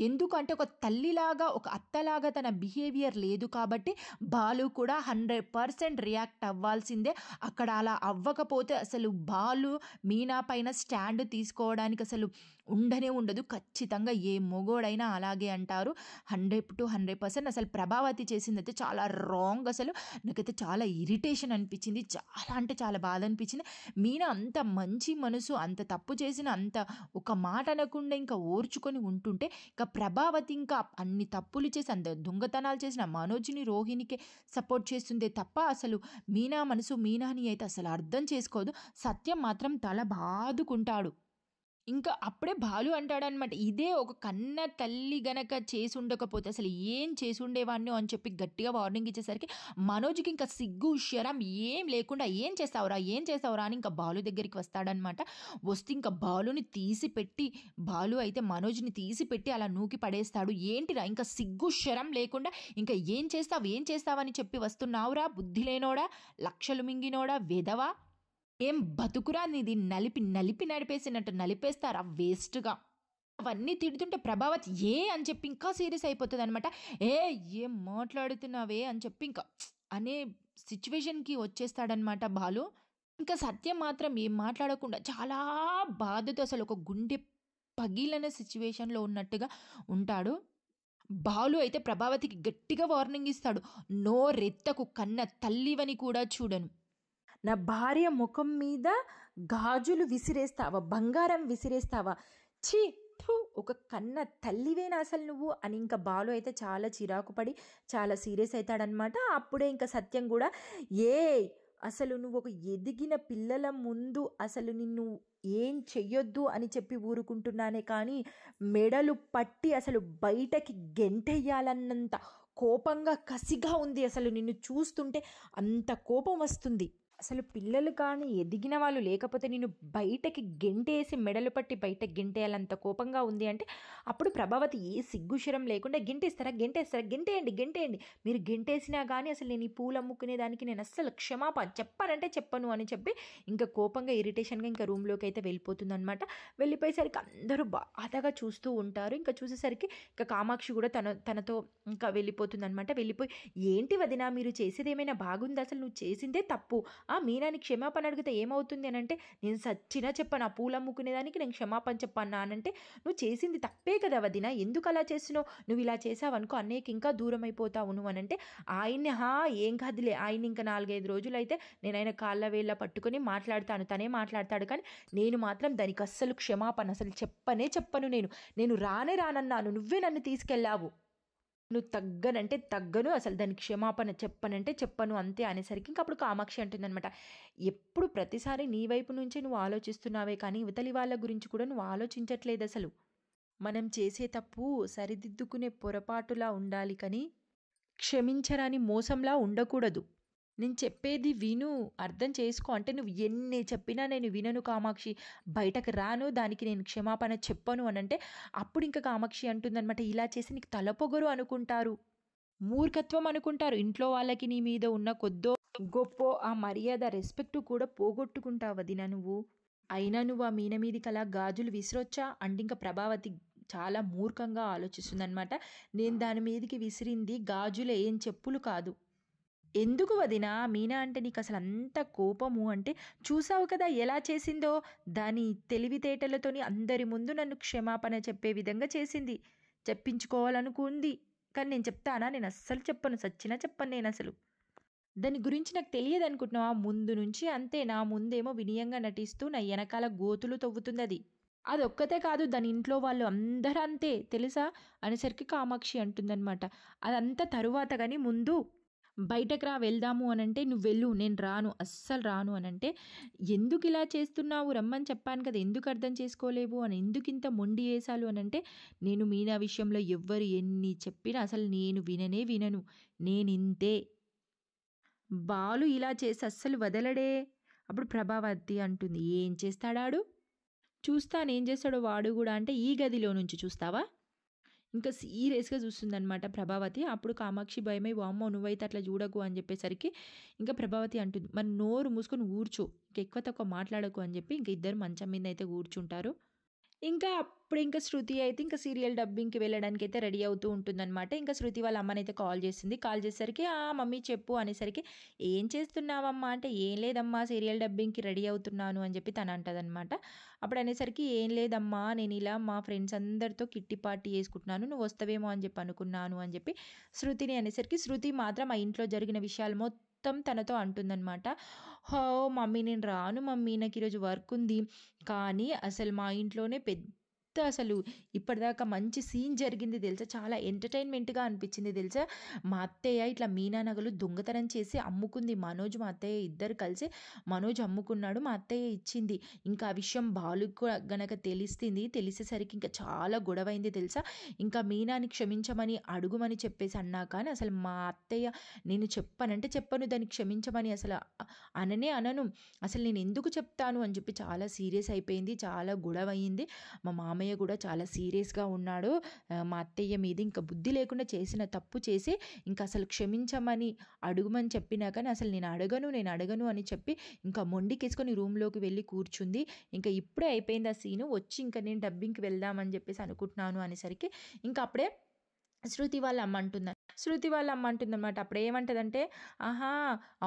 ఎందుకంటే ఒక తల్లిలాగా, ఒక అత్తలాగా తన బిహేవియర్ లేదు కాబట్టి బాలు కూడా 100% రియాక్ట్ అవ్వాల్సిందే. అక్కడ అలా అవ్వకపోతే అసలు బాలు మీనా పైన స్టాండ్ తీసుకోవడానికి అసలు ఉండనే ఉండదు. ఖచ్చితంగా ఏ మొగోడైనా అలాగే అంటారు. 100% అసలు ప్రభావతి చేసిందైతే చాలా రాంగ్. అసలు నాకైతే చాలా ఇరిటేషన్ అనిపించింది, చాలా అంటే చాలా బాధ అనిపించింది. మీనా అంత మంచి మనసు, అంత తప్పు చేసిన, అంత ఒక మాట అనకుండా ఇంకా ఓర్చుకొని ఉంటుంటే, ఇంకా ప్రభావతి ఇంకా అన్ని తప్పులు చేసి అంత దొంగతనాలు చేసిన మనోజ్ని, రోహిణికి సపోర్ట్ చేస్తుందే తప్ప అసలు మీనా మనసు, మీనాని అయితే అసలు అర్థం చేసుకోదు. సత్యం మాత్రం తల బాదుకుంటాడు. ఇంకా అప్పుడే బాలు అంటాడనమాట, ఇదే ఒక కన్న తల్లి గనక చేసి ఉండకపోతే అసలు ఏం చేసి ఉండేవాడినో అని చెప్పి గట్టిగా వార్నింగ్ ఇచ్చేసరికి మనోజ్కి ఇంకా సిగ్గు శరం ఏం లేకుండా ఏం చేస్తావురా అని ఇంకా బాలు దగ్గరికి వస్తాడనమాట. వస్తే ఇంకా బాలుని తీసి పెట్టి, బాలు అయితే మనోజ్ని తీసి పెట్టి అలా నూకి పడేస్తాడు. ఏంటిరా ఇంకా సిగ్గు శరం లేకుండా ఇంకా ఏం చేస్తావని చెప్పి వస్తున్నావురా, బుద్ధి లేనోడా, లక్షలు మింగినోడా, వెధవా, ఏం బతుకురా నీది, నలిపి నడిపేసినట్టు నలిపేస్తారా వేస్ట్గా. అవన్నీ తిడుతుంటే ప్రభావతి అని చెప్పి ఇంకా సీరియస్ అయిపోతుంది అనమాట. ఏం మాట్లాడుతున్నావే అని చెప్పి ఇంకా అనే సిచ్యువేషన్కి వచ్చేస్తాడనమాట బాలు. ఇంకా సత్యం మాత్రం ఏం మాట్లాడకుండా చాలా బాధతో అసలు ఒక గుండె పగిలిన సిచ్యువేషన్లో ఉన్నట్టుగా ఉంటాడు. బాలు అయితే ప్రభావతికి గట్టిగా వార్నింగ్ ఇస్తాడు, నోరెత్తకు, కన్న తల్లివని కూడా చూడను, నా భార్య ముఖం మీద గాజులు విసిరేస్తావా, బంగారం విసిరేస్తావా, ఛీ ఒక కన్న తల్లివేనా అసలు నువ్వు అని ఇంకా బాలు అయితే చాలా చిరాకు పడి చాలా సీరియస్ అవుతాడనమాట. అప్పుడే ఇంకా సత్యం కూడా అసలు నువ్వు ఒక ఎదిగిన పిల్లల ముందు అసలు నిన్ను ఏం చెయ్యొద్దు అని చెప్పి ఊరుకుంటున్నానే కానీ మెడలు పట్టి అసలు బయటకి గెంటెయ్యాలన్నంత కోపంగా కసిగా ఉంది. అసలు నిన్ను చూస్తుంటే అంత కోపం వస్తుంది. అసలు పిల్లలు కానీ ఎదిగిన వాళ్ళు లేకపోతే నేను బయటకి గెంటేసి మెడలు పట్టి బయటకి గెంటేయాలంత కోపంగా ఉంది అంటే అప్పుడు ప్రభావతి సిగ్గుశరం లేకుండా గెంటేస్తారా, గెంటేయండి, మీరు గెంటేసినా కానీ అసలు నేను ఈ పూలు అమ్ముకునే దానికి నేను అస్సలు క్షమాపణ చెప్పానంటే చెప్పను అని చెప్పి ఇంకా కోపంగా ఇరిటేషన్గా ఇంకా రూమ్లోకి అయితే వెళ్ళిపోతుంది అనమాట. వెళ్ళిపోయేసరికి అందరూ బాధగా చూస్తూ ఉంటారు. ఇంకా చూసేసరికి ఇంకా కామాక్షి కూడా తనతో ఇంకా వెళ్ళిపోతుంది అనమాట. వెళ్ళిపోయి ఏంటి వదినా మీరు చేసేది ఏమైనా బాగుంది, అసలు నువ్వు చేసిందే తప్పు, మీనాని క్షమాపణ అడిగితే ఏమవుతుంది అని అంటే నేను సచ్చినా చెప్పాను, ఆ పూలు అమ్ముకునేదానికి నేను క్షమాపణ చెప్పన్నా అనంటే నువ్వు చేసింది తప్పే కదా వదినా, ఎందుకు అలా చేస్తున్నావు, నువ్వు ఇలా చేసావనుకో అన్నయ్యకి ఇంకా దూరం అయిపోతావు నువ్వు అని అంటే ఆయన్ని ఏం కాదులే, ఆయన ఇంకా 4-5 రోజులు అయితే నేను ఆయన కాళ్ళ వేళ్ళ పట్టుకొని మాట్లాడతాను, తనే మాట్లాడతాడు, కానీ నేను మాత్రం దానికి అస్సలు క్షమాపణ అసలు చెప్పను, నేను రానన్నాను, నువ్వే నన్ను తీసుకెళ్ళావు, నువ్వు తగ్గనంటే తగ్గను, అసలు దానికి క్షమాపణ చెప్పనంటే చెప్పను అంతే అనేసరికి ఇంకా అప్పుడు కామాక్షి అంటుందన్నమాట, ఎప్పుడు ప్రతిసారి నీ వైపు నుంచే నువ్వు ఆలోచిస్తున్నావే కానీ ఇవతలి వాళ్ళ గురించి కూడా నువ్వు ఆలోచించట్లేదు. అసలు మనం చేసే తప్పు సరిదిద్దుకునే పొరపాటులా ఉండాలి కానీ క్షమించరాని మోసంలా ఉండకూడదు. నేను చెప్పేది విను, అర్థం చేసుకో అంటే నువ్వు ఎన్ని చెప్పినా నేను వినను కామాక్షి, బయటకు రాను, దానికి నేను క్షమాపణ చెప్పను అని అంటే అప్పుడు ఇంకా కామాక్షి అంటుందన్నమాట, ఇలా చేసి నీకు తలపొగరు అనుకుంటారు, మూర్ఖత్వం అనుకుంటారు, ఇంట్లో వాళ్ళకి నీ మీద ఉన్న కొద్దో గొప్ప ఆ మర్యాద రెస్పెక్ట్ కూడా పోగొట్టుకుంటావు వదినా నువ్వు. అయినా నువ్వు ఆ మీన మీదికి అలా గాజులు విసిరొచ్చా అంటే ఇంకా ప్రభావతి చాలా మూర్ఖంగా ఆలోచిస్తుందనమాట. నేను దాని మీదకి విసిరింది గాజులే, ఏం చెప్పులు కాదు. ఎందుకు వదినా మీనా అంటే నీకు అసలు అంత కోపము అంటే, చూసావు కదా ఎలా చేసిందో, దాని తెలివితేటలతోని అందరి ముందు నన్ను క్షమాపణ చెప్పే విధంగా చేసింది. చెప్పించుకోవాలనుకుంది, కానీ నేను చెప్తానా? నేను అస్సలు చెప్పను, సచ్చినా చెప్పను నేను అసలు. దాని గురించి నాకు తెలియదు అనుకుంటున్నావా? ముందు నుంచి అంతే, నా ముందేమో వినయంగా నటిస్తూ నా వెనకాల గోతులు తవ్వుతుంది అది. అదొక్కతే కాదు, దాని ఇంట్లో వాళ్ళు అందరూ అంతే తెలుసా అనేసరికి కామాక్షి అంటుందన్నమాట. అదంతా తరువాత కానీ ముందు బయటకు రా వెళ్దాము అనంటే, నువ్వు వెళ్ళు, నేను రాను, అస్సలు రాను అనంటే, ఎందుకు ఇలా చేస్తున్నావు, రమ్మని చెప్పాను కదా, ఎందుకు అర్థం చేసుకోలేవు అని, ఎందుకు ఇంత మొండి వేసాలు అనంటే, నేను మీనా విషయంలో ఎవ్వరు ఎన్ని చెప్పినా అసలు నేను వినను, నేనింతే. బాలు ఇలా చేసి అస్సలు వదలడే. అప్పుడు ప్రభావతి అంటుంది, ఏం చేస్తాడాడు, చూస్తాను ఏం చేస్తాడో వాడు కూడా అంటే, ఈ గదిలో నుంచి చూస్తావా? ఇంకా సీరియస్గా చూస్తుందనమాట ప్రభావతి. అప్పుడు కామాక్షి భయమై, వామ్మో నువ్వైతే అట్లా చూడకు అని చెప్పేసరికి ఇంకా ప్రభావతి అంటుంది, మరి నోరు మూసుకొని కూర్చో, ఇంక ఎక్కువ తక్కువ మాట్లాడకు అని చెప్పి ఇంక ఇద్దరు మంచం మీద అయితే కూర్చుంటారు. ఇంకా అప్పుడు ఇంకా శృతి అయితే ఇంకా సీరియల్ డబ్బింగ్కి వెళ్ళడానికి అయితే రెడీ అవుతూ ఉంటుందన్నమాట. ఇంకా శృతి వాళ్ళ అమ్మనైతే కాల్ చేసింది. కాల్ చేసేసరికి మమ్మీ చెప్పు అనేసరికి, ఏం చేస్తున్నావమ్మా అంటే, ఏం లేదమ్మా సీరియల్ డబ్బింగ్కి రెడీ అవుతున్నాను అని చెప్పి తను అంటదనమాట. అప్పుడు అనేసరికి, ఏం లేదమ్మా నేను ఇలా మా ఫ్రెండ్స్ అందరితో కిట్టి పార్టీ చేసుకుంటున్నాను, నువ్వు వస్తావేమో అని చెప్పి అనుకున్నాను అని చెప్పి శృతిని అనేసరికి, శృతి మాత్రం ఆ ఇంట్లో జరిగిన విషయాలు మొత్తం తనతో అంటుందన్నమాట. హో మమ్మీ నేను రాను మమ్మీ, నాకు ఈరోజు వర్క్ ఉంది, కానీ అసలు మా ఇంట్లోనే పెద్ద అసలు ఇప్పటిదాకా మంచి సీన్ జరిగింది తెలుసా, చాలా ఎంటర్టైన్మెంట్గా అనిపించింది తెలుసా. మా అత్తయ్య ఇట్లా మీనా నగలు దొంగతనం చేసి అమ్ముకుంది, మనోజ్ మా అత్తయ్య ఇద్దరు కలిసి మనోజ్ అమ్ముకున్నాడు, మా అత్తయ్య ఇచ్చింది. ఇంకా ఆ విషయం బాలుకు గనక తెలిసేసరికి ఇంకా చాలా గొడవైంది తెలుసా. ఇంకా మీనాని క్షమించమని అడుగుమని చెప్పేసి అన్నా కానీ అసలు మా అత్తయ్య, నేను చెప్పనంటే చెప్పను దాన్ని క్షమించమని అసలు అనను, అసలు నేను ఎందుకు చెప్తాను అని చెప్పి చాలా సీరియస్ అయిపోయింది, చాలా గొడవ అయింది. మా మామయ్య కూడా చాలా సీరియస్గా ఉన్నాడు, మా అత్తయ్య మీద ఇంకా బుద్ధి లేకుండా చేసిన తప్పు చేసి ఇంకా అసలు క్షమించమని అడుగుమని చెప్పినా కానీ అసలు నేను అడగను అని చెప్పి ఇంకా మొండికేసుకొని రూమ్లోకి వెళ్ళి కూర్చుంది. ఇంకా ఇప్పుడే అయిపోయింది ఆ సీను, వచ్చి ఇంకా నేను డబ్బింగ్కి వెళ్దామని చెప్పేసి అనుకుంటున్నాను అనేసరికి ఇంకా అప్పుడే శృతి వాళ్ళ అమ్మ అంటుందన్నమాట. అప్పుడు ఏమంటదంటే, ఆహా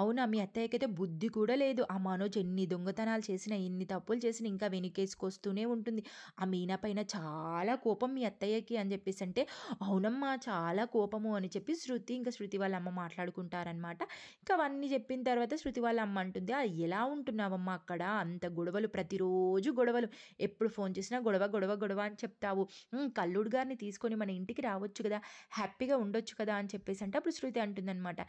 అవునా మీ అత్తయ్యకైతే బుద్ధి కూడా లేదు, ఆ మనోజ్ ఎన్ని దొంగతనాలు చేసినా ఎన్ని తప్పులు చేసినా ఇంకా వెనుకేసుకొస్తూనే ఉంటుంది, ఆ మీనా పైన చాలా కోపం మీ అత్తయ్యకి అని చెప్పేసి అంటే, అవునమ్మా చాలా కోపము అని చెప్పి శృతి వాళ్ళ అమ్మ మాట్లాడుకుంటారనమాట. ఇంకా అవన్నీ చెప్పిన తర్వాత శృతి వాళ్ళ అమ్మ అంటుంది, అది ఎలా ఉంటున్నావమ్మా అక్కడ, అంత గొడవలు, ప్రతిరోజు గొడవలు, ఎప్పుడు ఫోన్ చేసినా గొడవ అని చెప్తావు, కల్లుడు గారిని తీసుకొని మన ఇంటికి రావచ్చు కదా, హ్యాపీగా ఉండొచ్చు కదా అని చెప్పేసి అంటే, అప్పుడు శృతి అంటుందన్నమాట,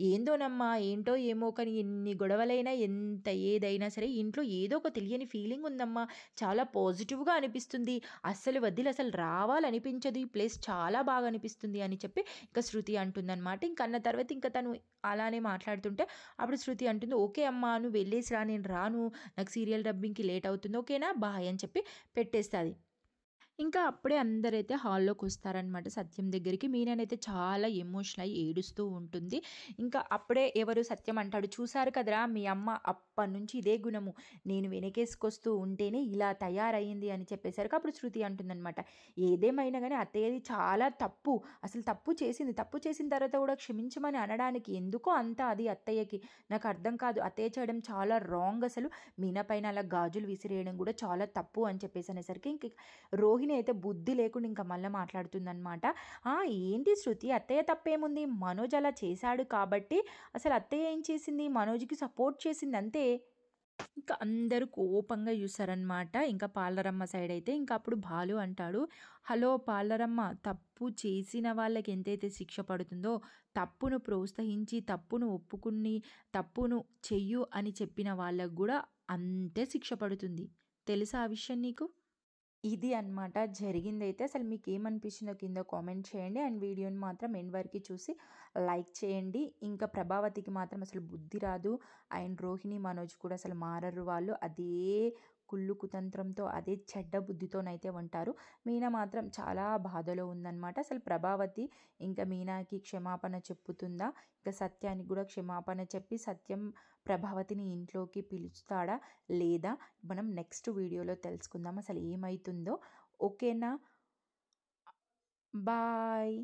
ఏందోనమ్మా ఏంటో ఏమో కానీ ఎన్ని గొడవలైనా ఎంత ఏదైనా సరే ఇంట్లో ఏదో ఒక తెలియని ఫీలింగ్ ఉందమ్మా, చాలా పాజిటివ్గా అనిపిస్తుంది, అస్సలు అసలు రావాలనిపించదు, ఈ ప్లేస్ చాలా బాగా అనిపిస్తుంది అని చెప్పి ఇంకా శృతి అంటుందన్నమాట. ఇంక అన్న తర్వాత ఇంకా తను అలానే మాట్లాడుతుంటే అప్పుడు శృతి అంటుంది, ఓకే అమ్మా నువ్వు వెళ్ళేసి రా, నేను రాను, నాకు సీరియల్ డబ్బింగ్కి లేట్ అవుతుంది, ఓకేనా బాయ్ అని చెప్పి పెట్టేస్తుంది. ఇంకా అప్పుడే అందరైతే హాల్లోకి వస్తారనమాట సత్యం దగ్గరికి. మీనానైతే చాలా ఎమోషనల్ అయ్యి ఏడుస్తూ ఉంటుంది. ఇంకా అప్పుడే ఎవరు సత్యం అంటాడు, చూసారు కదరా మీ అమ్మ అప్పటి నుంచి ఇదే గుణము, నేను వెనకేసుకొస్తూ ఉంటేనే ఇలా తయారయ్యింది అని చెప్పేసరికి అప్పుడు శృతి అంటుందన్నమాట, ఏదేమైనా కానీ అత్తయ్యది చాలా తప్పు, అసలు తప్పు చేసిన తర్వాత కూడా క్షమించమని అనడానికి ఎందుకో అంతా అది అత్తయ్యకి, నాకు అర్థం కాదు, అత్తయ్య చేయడం చాలా రాంగ్, అసలు మీనా పైన అలా గాజులు విసిరేయడం కూడా చాలా తప్పు అని చెప్పేసి అనేసరికి ఇంక రోహిణి అయితే బుద్ధి లేకుండా ఇంకా మళ్ళీ మాట్లాడుతుందన్నమాట. ఏంటి శృతి అత్తయ్య తప్పేముంది, మనోజ్ అలా చేశాడు కాబట్టి అసలు అత్తయ్య ఏం చేసింది, మనోజ్కి సపోర్ట్ చేసింది అంతే. ఇంకా అందరూ కోపంగా చూసారనమాట. ఇంకా పార్లరమ్మ సైడ్ అయితే ఇంకా అప్పుడు బాలు అంటాడు, హలో పార్లరమ్మ, తప్పు చేసిన వాళ్ళకి ఎంతైతే శిక్ష పడుతుందో, తప్పును ప్రోత్సహించి తప్పును ఒప్పుకుని తప్పును చెయ్యు అని చెప్పిన వాళ్ళకు కూడా అంతే శిక్ష పడుతుంది, తెలుసా ఆ విషయం నీకు. ఇది అన్నమాట జరిగిందైతే. అసలు మీకు ఏమనిపించిందో కింద కామెంట్ చేయండి. అండ్ వీడియోని మాత్రం ఎండ్ వరకు చూసి లైక్ చేయండి. ఇంకా ప్రభావతికి మాత్రం అసలు బుద్ధి రాదు, అండ్ రోహిణి మనోజ్ కూడా అసలు మారరు, వాళ్ళు అదే కుళ్ళు కుతంత్రంతో అదే చెడ్డ బుద్ధితోనైతే ఉంటారు. మీనా మాత్రం చాలా బాధలో ఉందన్నమాట. అసలు ప్రభావతి ఇంకా మీనాకి క్షమాపణ చెప్పుతుందా, ఇంకా సత్యానికి కూడా క్షమాపణ చెప్పి సత్యం ప్రభావతిని ఇంట్లోకి పిలుస్తాడా లేదా, మనం నెక్స్ట్ వీడియోలో తెలుసుకుందాం అసలు ఏమవుతుందో. ఓకేనా. బాయ్.